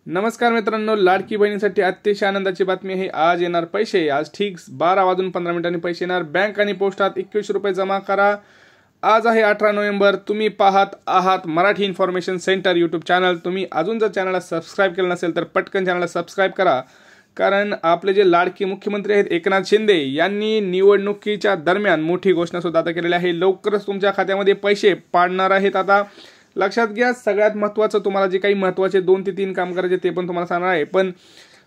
नमस्कार मित्रांनो, लाडकी बहिणीसाठी अतिशय आनंदाची बातमी आहे। आज येणार पैसे। आज ठीक 12:15 पैसे येणार। बँक आणि पोस्टात 21 रुपये जमा करा। आज आहे 18 नोव्हेंबर। तुम्ही पाहत आहात Marathi information centre YouTube channel. तुम्ही अजून जर चॅनलला सबस्क्राईब केलं नसेल तर पटकन चॅनलला सबस्क्राईब करा, कारण आपले जे लाडके मुख्यमंत्री आहेत एकनाथ शिंदे यांनी निवडणुकीच्या दरम्यान मोठी घोषणा सुद्धा आता केलेली आहे। लवकरच तुमच्या खात्यामध्ये पैसे पाडणार आहेत। आता लक्षात घ्या, सगळ्यात महत्त्वाचं तुम्हाला जे काही महत्त्वाचे 2 ते 3 काम करायचे ते पण तुम्हाला सांगणार आहे। पण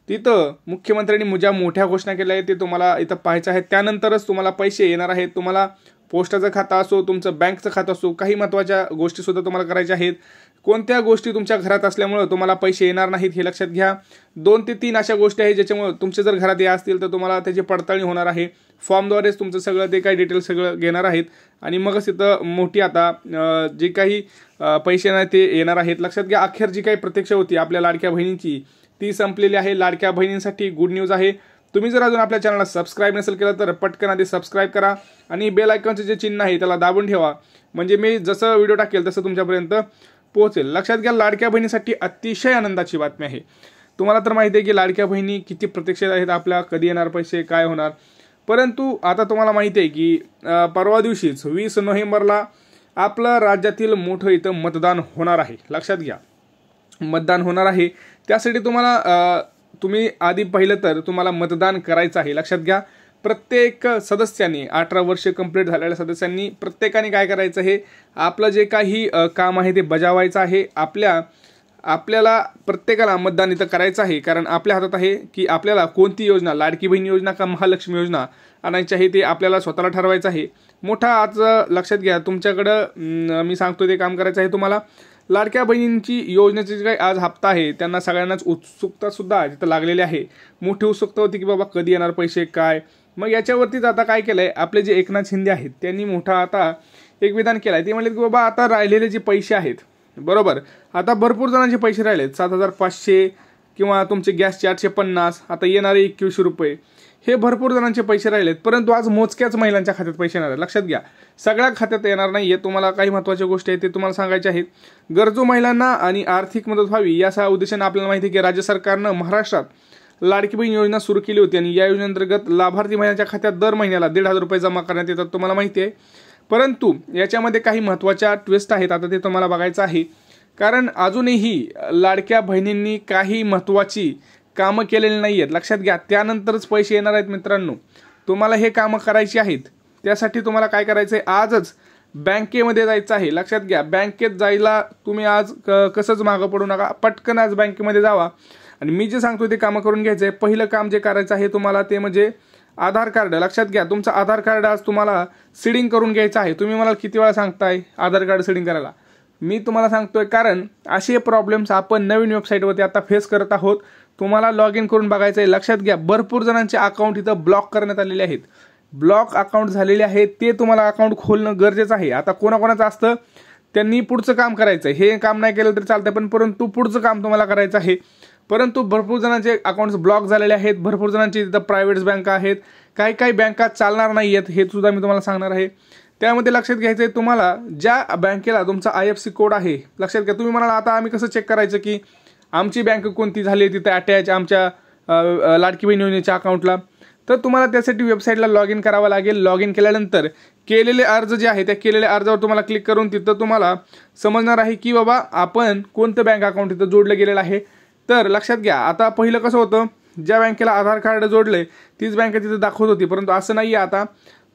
तिथं मुख्यमंत्र्यांनी ज्या मोठ्या घोषणा केल्या आहेत ते तुम्हाला इथं पाहायचं आहे। त्यानंतरच तुम्हाला पैसे येणार आहेत। तुम्हाला पोस्टाचं खातं असो, तुमचं बँकचं खातं असो, काही महत्त्वाच्या गोष्टी सुद्धा तुम्हाला करायच्या आहेत। कोणत्या गोष्टी तुमच्या घरात असल्यामुळे तुम्हाला पैसे येणार नाहीत हे लक्षात घ्या। 2 ते 3 अशा गोष्टी आहेत ज्याच्यामुळे तुमचे जर घरात या असतील तर तुम्हाला त्याची पडताळणी होणार आहे। फॉर्मद्वारेच तुमचं सगळं ते काही डिटेल्स सगळं घेणार आहेत आणि मगच इथं मोठी आता जे काही पैसे नाही ते येणार आहेत। लक्षात घ्या, अखेर जी काही प्रतीक्षा होती आपल्या लाडक्या बहिणींची ती संपलेली आहे। लाडक्या बहिणींसाठी गुड न्यूज आहे। तुम्ही जर अजून आपल्या चॅनलला सबस्क्राईब नसेल केलं तर पटकन आधी सबस्क्राईब करा आणि बेल आयकॉनचे जे चिन्ह आहे त्याला दाबून ठेवा, म्हणजे मी जसं व्हिडिओ टाकेल तसं तुमच्यापर्यंत पोहोचेल। लक्षात घ्या, लाडक्या बहिणीसाठी अतिशय आनंदाची बातमी आहे। तुम्हाला तर माहिती आहे की लाडक्या बहिणी किती प्रतीक्षेत आहेत, आपल्या कधी येणार पैसे, काय होणार। परंतु आता तुम्हाला माहिती आहे की परवा दिवशीच 20 नोव्हेंबरला आपलं राज्यातील मोठं इथं मतदान होणार आहे। लक्षात घ्या, मतदान होणार आहे। त्यासाठी तुम्हाला तुम्ही आधी पहिलं तर तुम्हाला मतदान करायचं आहे। लक्षात घ्या, प्रत्येक सदस्यांनी 18 वर्ष कंप्लीट झालेल्या सदस्यांनी प्रत्येकाने काय करायचं आहे, आपलं जे काही काम आहे ते बजावायचं आहे। आपल्याला प्रत्येकाला मतदान इथं करायचं आहे, कारण आपल्या हातात आहे की आपल्याला कोणती योजना, लाडकी बहीण योजना का महालक्ष्मी योजना आणायची आहे ते आपल्याला स्वतःला ठरवायचं आहे। मोठा आज लक्षात घ्या, तुमच्याकडं मी सांगतो ते काम करायचं आहे तुम्हाला। लाडक्या बहिणींची योजनेचे जे काही आज हप्ता आहे त्यांना सगळ्यांनाच उत्सुकता सुद्धा तिथं लागलेली आहे। मोठी उत्सुकता होती की बाबा कधी येणार पैसे, काय। मग याच्यावरतीच आता काय केलंय, आपले जे एकनाथ शिंदे आहेत त्यांनी मोठा आता एक विधान केलंय। ते म्हणले की बाबा आता राहिलेले जे पैसे आहेत, बरोबर, आता भरपूर जणांचे पैसे राहिलेत, 7,500 किंवा तुमचे गॅसचे 850, आता येणारे 21 रुपये, हे भरपूर जणांचे पैसे राहिलेत। परंतु आज मोजक्याच महिलांच्या खात्यात पैसे येणार आहेत। लक्षात घ्या, सगळ्या खात्यात येणार नाहीये। तुम्हाला काही महत्त्वाच्या गोष्टी आहेत ते तुम्हाला सांगायच्या आहेत। गरजू महिलांना आणि आर्थिक मदत व्हावी या उद्देशाने आपल्याला माहिती आहे की राज्य सरकारनं महाराष्ट्रात लाडकी बहीण योजना सुरू केली होती आणि या योजनेअंतर्गत लाभार्थी महिलांच्या खात्यात दर महिन्याला 1,500 रुपये जमा करण्यात येतात, तुम्हाला माहिती आहे। परंतु याच्यामध्ये काही महत्त्वाच्या ट्विस्ट आहेत, आता ते तुम्हाला बघायचं आहे, कारण अजूनही लाडक्या बहिणींनी काही महत्त्वाची कामं केलेली नाही आहेत। लक्षात घ्या, त्यानंतरच पैसे येणार आहेत मित्रांनो। तुम्हाला हे कामं करायची आहेत, त्यासाठी तुम्हाला काय करायचं आहे, आजच बँकेमध्ये जायचं आहे। लक्षात घ्या, बँकेत जायला तुम्ही आज कसंच मागं पडू नका, पटकन आज बँकेमध्ये जावा आणि मी जे सांगतो ते कामं करून घ्यायचं आहे। पहिलं काम जे करायचं आहे तुम्हाला ते म्हणजे आधार कार्ड। लक्षात घ्या, तुमचं आधार कार्ड आज तुम्हाला सीडिंग करून घ्यायचं आहे। तुम्ही मला किती वेळा सांगताय आधार कार्ड सीडिंग करायला, मी तुम्हाला सांगतोय कारण असे प्रॉब्लेम्स आपण नवीन वेबसाईटवरती आता फेस करत आहोत। तुम्हाला लॉग इन करून बघायचं आहे। लक्षात घ्या, भरपूर जणांचे अकाउंट इथं ब्लॉक करण्यात आलेले आहेत, ब्लॉक अकाउंट झालेले आहेत, ते तुम्हाला अकाउंट खोलणं गरजेचं आहे। आता कोणाकोणाचं असतं त्यांनी पुढचं काम करायचं आहे, हे काम नाही केलं तरी चालतंय, पण परंतु पुढचं काम तुम्हाला करायचं आहे। परंतु भरपूर जणांचे अकाउंट्स ब्लॉक झालेले आहेत, भरपूर जणांचे तिथं प्रायव्हेट बँका आहेत, काही बँका चालणार नाही आहेत, हे सुद्धा मी तुम्हाला सांगणार आहे। त्यामध्ये लक्षात घ्यायचं आहे तुम्हाला, ज्या बँकेला तुमचा IFSC कोड आहे, लक्षात घ्या। तुम्ही म्हणाला आता आम्ही कसं चेक करायचं की आमची बँक कोणती झाली तिथं अटॅच आमच्या लाडकी बहीण योजनेच्या अकाउंटला, तर तुम्हाला त्यासाठी वेबसाईटला लॉग इन करावं लागेल। लॉग इन केल्यानंतर केलेले अर्ज जे आहे त्या केलेल्या अर्जावर तुम्हाला क्लिक करून तिथं तुम्हाला समजणार आहे की बाबा आपण कोणतं बँक अकाउंट तिथं जोडलं गेलेलं आहे। तर लक्षात घ्या, आता पहिलं कसं होतं, ज्या बँकेला आधार कार्ड जोडले तीच बँक तिथं दाखवत होती, परंतु असं नाही आहे। आता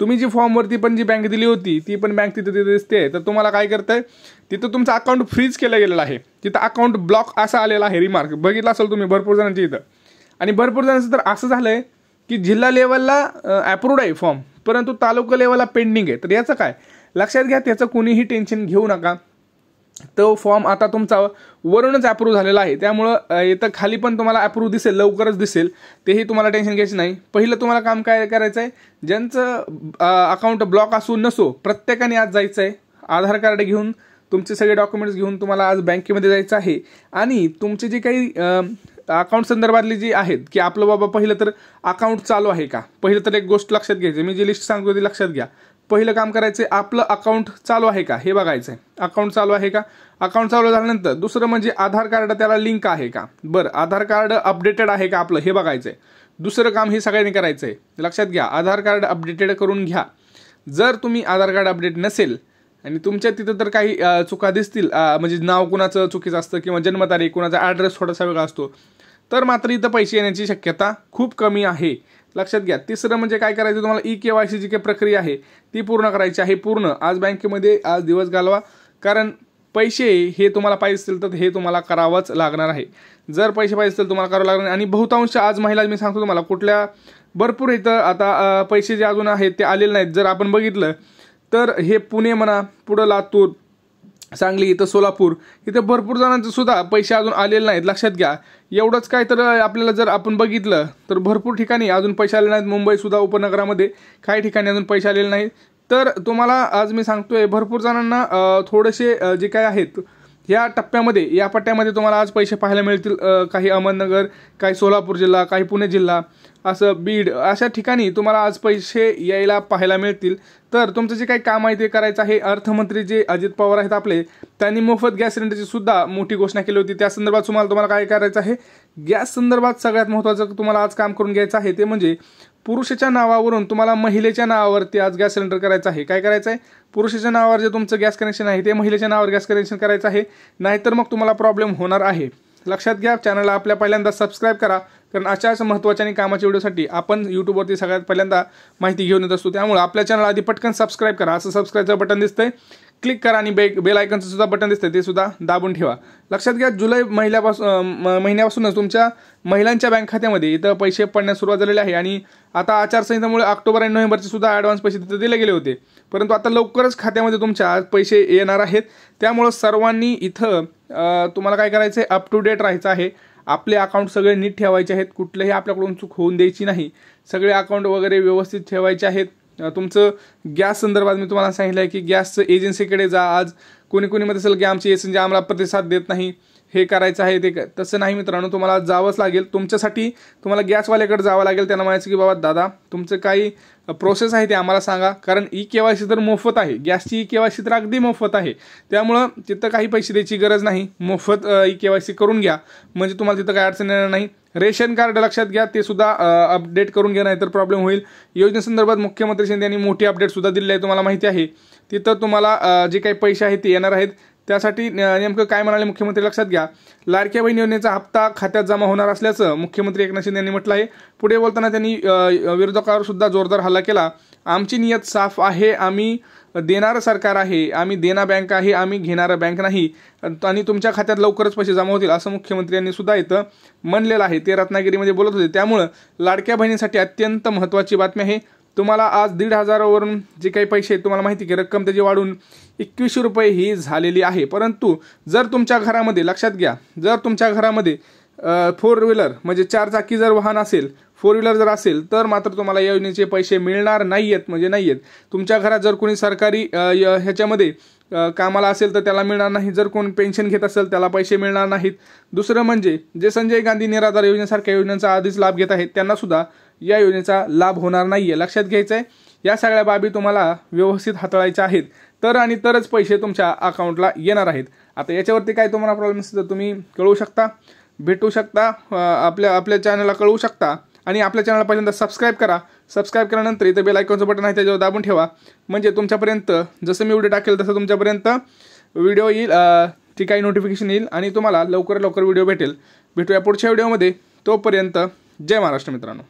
तुम्ही जी फॉर्मवरती पण जी बँक दिली होती ती पण बँक तिथे दिसते, तर तुम्हाला काय करतंय, तिथं तुमचं अकाउंट फ्रीज केलं गेलेलं आहे, तिथं अकाउंट ब्लॉक असं आलेलं आहे, रिमार्क बघितलं असेल तुम्ही भरपूर जणांची इथं। आणि भरपूर जणांचं तर असं झालंय की जिल्हा लेवलला अप्रूव्ड आहे फॉर्म, परंतु तालुका लेवलला पेंडिंग आहे। तर याचं काय, लक्षात घ्या, त्याचं कोणीही टेन्शन घेऊ नका। तो फॉर्म आता तुमचा वरूनच अप्रूव्ह झालेला आहे, त्यामुळं इथं खाली पण तुम्हाला अप्रूव्ह दिसेल, लवकरच दिसेल, तेही तुम्हाला टेन्शन घ्यायचं नाही। पहिलं तुम्हाला काम काय करायचं आहे, ज्यांचं अकाउंट ब्लॉक असू नसो प्रत्येकाने आज जायचं आहे, आधार कार्ड घेऊन तुमचे सगळे डॉक्युमेंट्स घेऊन तुम्हाला आज बँकेमध्ये जायचं आहे आणि तुमचे जे काही अकाउंट संदर्भातली जी आहेत की आपलं बाबा पहिलं तर अकाउंट चालू आहे का, पहिलं तर एक गोष्ट लक्षात घ्यायची, मी जी लिस्ट सांगतो ती लक्षात घ्या। पहिलं काम करायचं आहे, आपलं अकाउंट चालू आहे का हे बघायचं आहे. अकाउंट चालू आहे का. अकाउंट चालू झाल्यानंतर दुसरं म्हणजे आधार कार्ड त्याला लिंक आहे का. बरं, आधार कार्ड अपडेटेड आहे का आपलं हे बघायचं आहे. दुसरं काम हे सगळ्यांनी करायचं आहे. लक्षात घ्या, आधार कार्ड अपडेटेड करून घ्या. जर तुम्ही आधार कार्ड अपडेट नसेल आणि तुमच्या तिथं तर काही चुका दिसतील, म्हणजे नाव कुणाचं चुकीचं असतं किंवा जन्मतारीख, कुणाचा ॲड्रेस थोडासा वेगळा असतो, तर मात्र इथं पैसे येण्याची शक्यता खूप कमी आहे. लक्षात घ्या. तिसरं म्हणजे काय करायचं, तुम्हाला KYC जी काही प्रक्रिया आहे ती पूर्ण करायची आहे. पूर्ण आज बँकेमध्ये आज दिवस घालवा, कारण पैसे हे तुम्हाला पाहिजे असतील तर हे तुम्हाला करावंच लागणार आहे. जर पैसे पाहिजे असतील तुम्हाला करावं लागणार. आणि बहुतांश आज महिला मी सांगतो तुम्हाला कुठल्या भरपूर इथं आता पैसे जे अजून आहेत ते आलेले नाहीत. जर आपण बघितलं तर हे पुणे म्हणा, पुढं लातूर, सांगली, इथं सोलापूर, इथं भरपूर जणांचे सुद्धा पैसे अजून आलेले नाहीत. लक्षात घ्या. एवढंच काय तर आपल्याला जर आपण बघितलं तर भरपूर ठिकाणी अजून पैसे आले नाहीत. मुंबई सुद्धा उपनगरामध्ये काही ठिकाणी अजून पैसे आलेले नाहीत. तर तुम्हाला आज मी सांगतोय भरपूर जणांना थोडेसे जे काय आहेत या टप्प्यामध्ये, या पट्ट्यामध्ये तुम्हाला आज पैसे पाहायला मिळतील. काही अहमदनगर, काही सोलापूर जिल्हा, काही पुणे जिल्हा, असं बीड, अशा ठिकाणी तुम्हाला आज पैसे यायला पाहायला मिळतील. तर तुमचं जे काही काम आहे ते करायचं आहे. अर्थमंत्री जे अजित पवार आहेत आपले, त्यांनी मोफत गॅस सिलेंडरची सुद्धा मोठी घोषणा केली होती. त्या संदर्भात तुम्हाला काय करायचं आहे, गॅस संदर्भात सगळ्यात महत्त्वाचं तुम्हाला आज काम करून घ्यायचं आहे ते म्हणजे पुरुषाच्या नावावरून तुम्हाला महिलेच्या नावावरती आज गॅस सिलेंडर करायचं आहे. काय करायचं आहे, पुरुषाच्या नावावर जे तुमचं गॅस कनेक्शन आहे ते महिलेच्या नावावर गॅस कनेक्शन करायचं आहे, नाहीतर मग तुम्हाला प्रॉब्लेम होणार आहे. लक्षात घ्या. चॅनलला आपल्या पहिल्यांदा सबस्क्राईब करा, कारण अशाच महत्त्वाच्या आणि कामाच्या व्हिडिओसाठी आपण यूट्यूबवरती सगळ्यात पहिल्यांदा माहिती घेऊन येत असतो. त्यामुळे आपल्या चॅनल आधी पटकन सबस्क्राईब करा. असं सबस्क्राईबचं बटन दिसतंय, क्लिक करा आणि बेल आयकनचं सुद्धा बटन दिसतंय ते सुद्धा दाबून ठेवा. लक्षात घ्या. जुलै महिन्यापासूनच तुमच्या महिलांच्या बँक खात्यामध्ये इथं पैसे पडण्यास सुरुवात झालेली आहे. आणि आता आचारसंहितेमुळे ऑक्टोबर आणि नोव्हेंबरचे सुद्धा ॲडव्हान्स पैसे तिथे दिले गेले होते, परंतु आता लवकरच खात्यामध्ये तुमच्या पैसे येणार आहेत. त्यामुळं सर्वांनी इथं तुम्हाला काय करायचं आहे, अप टू डेट राहायचं आहे. आपले अकाउंट सगळे नीट ठेवायचे आहेत. कुठलेही आपल्याकडून चूक होऊन द्यायची नाही. सगळे अकाउंट वगैरे व्यवस्थित ठेवायचे आहेत. तुमचं गॅस संदर्भात मी तुम्हाला सांगितलं आहे की गॅसचं एजन्सीकडे जा. आज कोणी म्हणत असेल की आमची एजन्सी आम्हाला प्रतिसाद देत नाही, हे करायचं आहे ते तसं नाही मित्रांनो. तुम्हाला जावंच लागेल. तुमच्यासाठी तुम्हाला गॅसवाल्याकडे जावं लागेल. त्यांना म्हणायचं की बाबा दादा तुमचं काही प्रोसेस आहे ते आम्हाला सांगा, कारण KYC तर मोफत आहे. गॅसची KYC तर अगदी मोफत आहे. त्यामुळं तिथं काही पैसे द्यायची गरज नाही. मोफत KYC करून घ्या, म्हणजे तुम्हाला तिथं काही अडचण येणार नाही. रेशन कार्ड लक्षात घ्या, ते सुद्धा अपडेट करून घ्या, नाहीतर प्रॉब्लेम होईल. योजनेसंदर्भात मुख्यमंत्री शिंदे यांनी मोठी अपडेट सुद्धा दिली आहे, तुम्हाला माहिती आहे. तिथं तुम्हाला जे काही पैसे आहेत ते येणार आहेत. त्यासाठी नेमकं काय म्हणाले मुख्यमंत्री लक्षात घ्या. लाडक्या बहीण योजनेचा हप्ता खात्यात जमा होणार असल्याचं मुख्यमंत्री एकनाथ शिंदे यांनी म्हटलं आहे. पुढे बोलताना त्यांनी विरोधकावर सुद्धा जोरदार हल्ला केला. आमची नियत साफ आहे, आम्ही देणारं सरकार आहे, आम्ही देना बँक आहे, आम्ही घेणारं बँक नाही, आणि तुमच्या खात्यात लवकरच पैसे जमा होतील असं मुख्यमंत्र्यांनी सुद्धा इथं म्हणलेलं आहे. ते रत्नागिरीमध्ये बोलत होते. त्यामुळं लाडक्या बहिणीसाठी अत्यंत महत्त्वाची बातमी आहे. तुम्हाला आज 1,500 वरून जे काही पैसे आहेत तुम्हाला माहिती की रक्कम त्याची वाढून 2100 रुपये ही झालेली आहे. परंतु जर तुमच्या घरामध्ये, लक्षात घ्या, जर तुमच्या घरामध्ये 4 व्हीलर म्हणजे 4 चाकी जर वाहन असेल, 4 व्हीलर जर असेल, तर मात्र तुम्हाला या योजनेचे पैसे मिळणार नाहीयेत, म्हणजे नाहीयेत. तुमच्या घरात जर कोणी सरकारी ह्याच्यामध्ये कामाला असेल तर त्याला मिळणार नाही. जर कोण पेन्शन घेत असेल त्याला पैसे मिळणार नाहीत. दुसरं म्हणजे जे संजय गांधी निराधार योजनेसारख्या योजनांचा आधीच लाभ घेत आहेत त्यांना सुद्धा या योजनेचा लाभ होणार नाहीये. लक्षात घ्यायचं आहे. या सगळ्या बाबी तुम्हाला व्यवस्थित हाताळायच्या आहेत, तरच पैसे तुमच्या अकाउंटला येणार आहेत. आता याच्यावरती काय तुम्हाला प्रॉब्लेम असेल तर तुम्ही कळवू शकता, भेटू शकता, आपल्या चॅनलला कळवू शकता. आणि आपल्या चॅनलला पहिल्यांदा सबस्क्राईब करा. सबस्क्राईब केल्यानंतर इथं बेल आयकॉनचं बटन आहे त्याच्यावर दाबून ठेवा, म्हणजे तुमच्यापर्यंत जसं मी व्हिडिओ टाकेल तसं तुमच्यापर्यंत व्हिडिओ येईल, ती काही नोटिफिकेशन येईल आणि तुम्हाला लवकर व्हिडिओ भेटेल. भेटूया पुढच्या व्हिडिओमध्ये. तोपर्यंत जय महाराष्ट्र मित्रांनो.